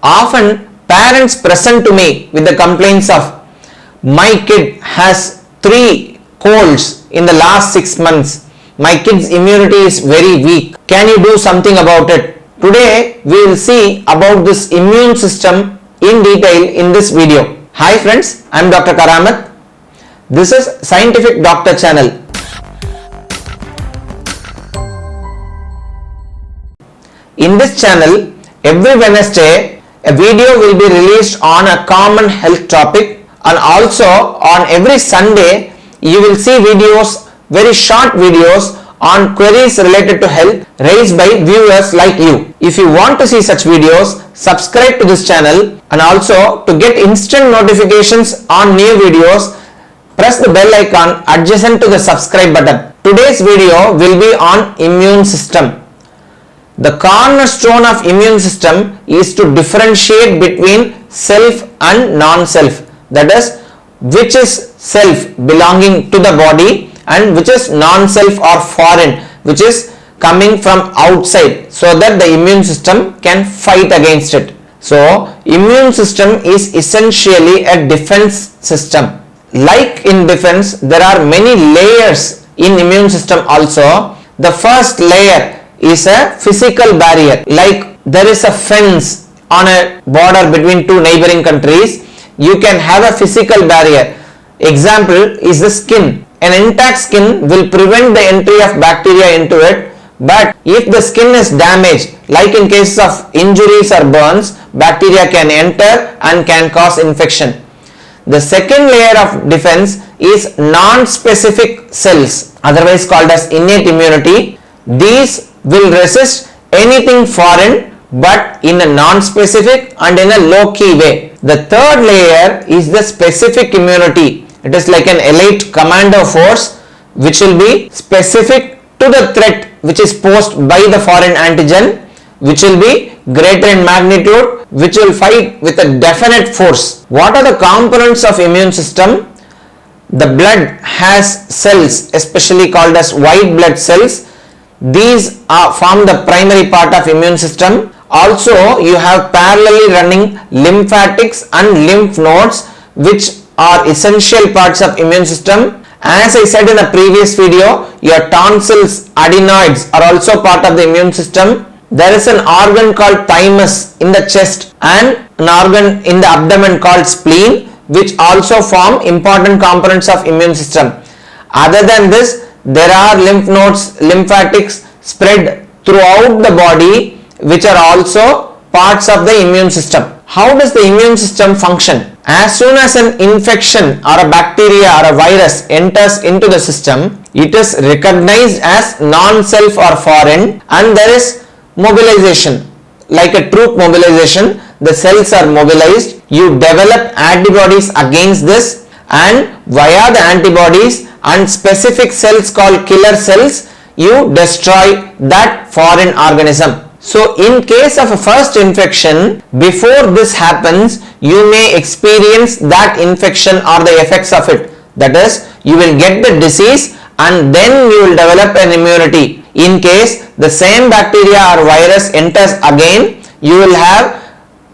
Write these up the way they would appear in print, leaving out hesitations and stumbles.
Often parents present to me with the complaints of, my kid has 3 colds in the last 6 months. My kid's immunity is very weak. Can you do something about it? Today we will see about this immune system in detail in this video. Hi friends, I am Dr. Karamat. This is Scientific Doctor channel. In this channel, every Wednesday, a video will be released on a common health topic, and also on every Sunday, you will see videos, very short videos on queries related to health raised by viewers like you. If you want to see such videos, subscribe to this channel, and also to get instant notifications on new videos, press the bell icon adjacent to the subscribe button. Today's video will be on immune system. The cornerstone of immune system is to differentiate between self and non-self. That is, which is self belonging to the body and which is non-self or foreign, which is coming from outside, so that the immune system can fight against it. So, immune system is essentially a defense system. Like in defense, there are many layers in immune system also. The first layer is a physical barrier. Like there is a fence on a border between two neighboring countries, you can have a physical barrier. Example is the skin. An intact skin will prevent the entry of bacteria into it, but if the skin is damaged, like in cases of injuries or burns, bacteria can enter and can cause infection. The second layer of defense is non-specific cells, otherwise called as innate immunity. These will resist anything foreign but in a non-specific and in a low-key way. The third layer is the specific immunity. It is like an elite commando force which will be specific to the threat which is posed by the foreign antigen, which will be greater in magnitude, which will fight with a definite force. What are the components of immune system? The blood has cells, especially called as white blood cells. These form the primary part of immune system. Also, you have parallelly running lymphatics and lymph nodes, which are essential parts of immune system. As I said in the previous video, your tonsils, adenoids are also part of the immune system. There is an organ called thymus in the chest and an organ in the abdomen called spleen, which also form important components of immune system. Other than this, there are lymph nodes, lymphatics spread throughout the body, which are also parts of the immune system. How does the immune system function? As soon as an infection or a bacteria or a virus enters into the system, it is recognized as non-self or foreign, and there is mobilization. Like a troop mobilization, the cells are mobilized. You develop antibodies against this, and via the antibodies and specific cells called killer cells, you destroy that foreign organism. So in case of a first infection, before this happens, you may experience that infection or the effects of it. That is, you will get the disease and then you will develop an immunity. In case the same bacteria or virus enters again, you will have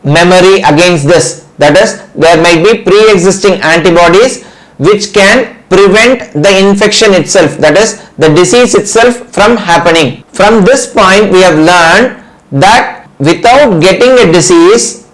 memory against this. That is, there might be pre-existing antibodies which can prevent the infection itself, that is the disease itself, from happening. From this point we have learned that without getting a disease,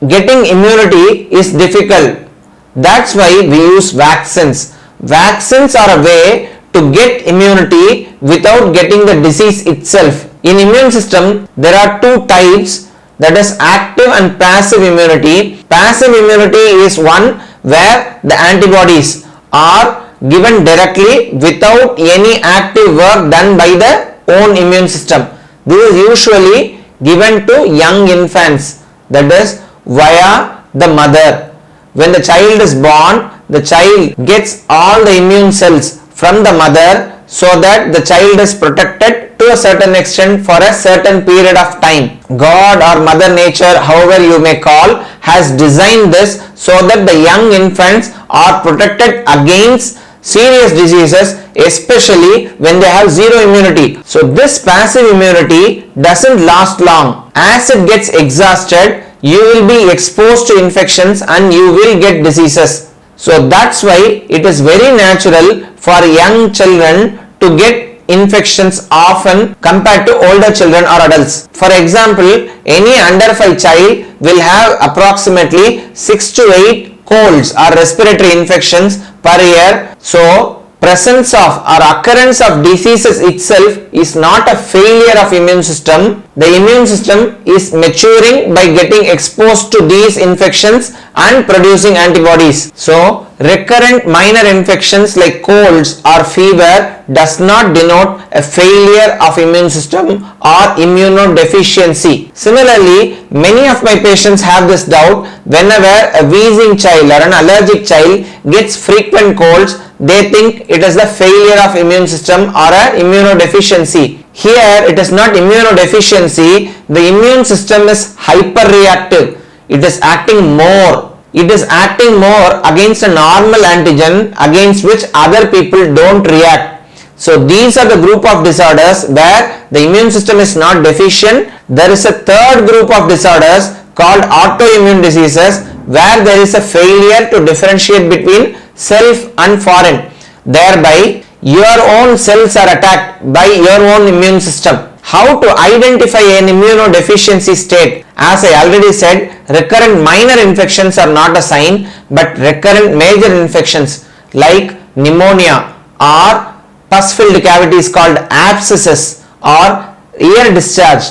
getting immunity is difficult. That's why we use vaccines. Vaccines are a way to get immunity without getting the disease itself. In immune system there are two types, that is active and passive immunity. Passive immunity is one where the antibodies are given directly without any active work done by the own immune system. This is usually given to young infants, that is via the mother. When the child is born, the child gets all the immune cells from the mother, so that the child is protected to a certain extent for a certain period of time. God or Mother Nature, however you may call, has designed this so that the young infants are protected against serious diseases, especially when they have zero immunity. So this passive immunity doesn't last long. As it gets exhausted, you will be exposed to infections and you will get diseases. So that's why it is very natural for young children to get infections often compared to older children or adults. For example, any under 5 child will have approximately 6 to 8 colds or respiratory infections per year. So presence of or occurrence of diseases itself is not a failure of immune system. The immune system is maturing by getting exposed to these infections and producing antibodies. So recurrent minor infections like colds or fever does not denote a failure of immune system or immunodeficiency. Similarly, many of my patients have this doubt whenever a wheezing child or an allergic child gets frequent colds. They think it is the failure of immune system or a immunodeficiency. Here it is not immunodeficiency. The immune system is hyperreactive. It is acting more. It is acting more against a normal antigen against which other people don't react. So these are the group of disorders where the immune system is not deficient. There is a third group of disorders called autoimmune diseases where there is a failure to differentiate between self and foreign. Thereby, your own cells are attacked by your own immune system. How to identify an immunodeficiency state? As I already said, recurrent minor infections are not a sign, but recurrent major infections like pneumonia or pus-filled cavities called abscesses or ear discharge,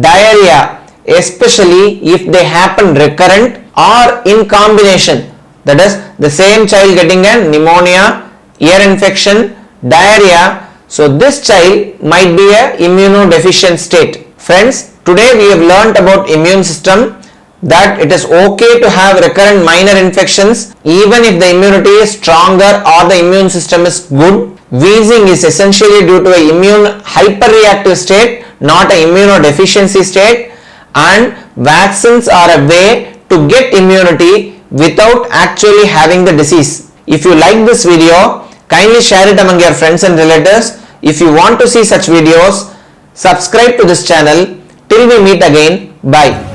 diarrhea, especially if they happen recurrent or in combination. That is, the same child getting a pneumonia, ear infection, diarrhea. So this child might be a immunodeficient state. Friends, today we have learnt about immune system, that it is okay to have recurrent minor infections even if the immunity is stronger or the immune system is good. Wheezing is essentially due to an immune hyperreactive state, not an immunodeficiency state, and vaccines are a way to get immunity without actually having the disease. If you like this video, kindly share it among your friends and relatives. If you want to see such videos, subscribe to this channel. Till we meet again, bye.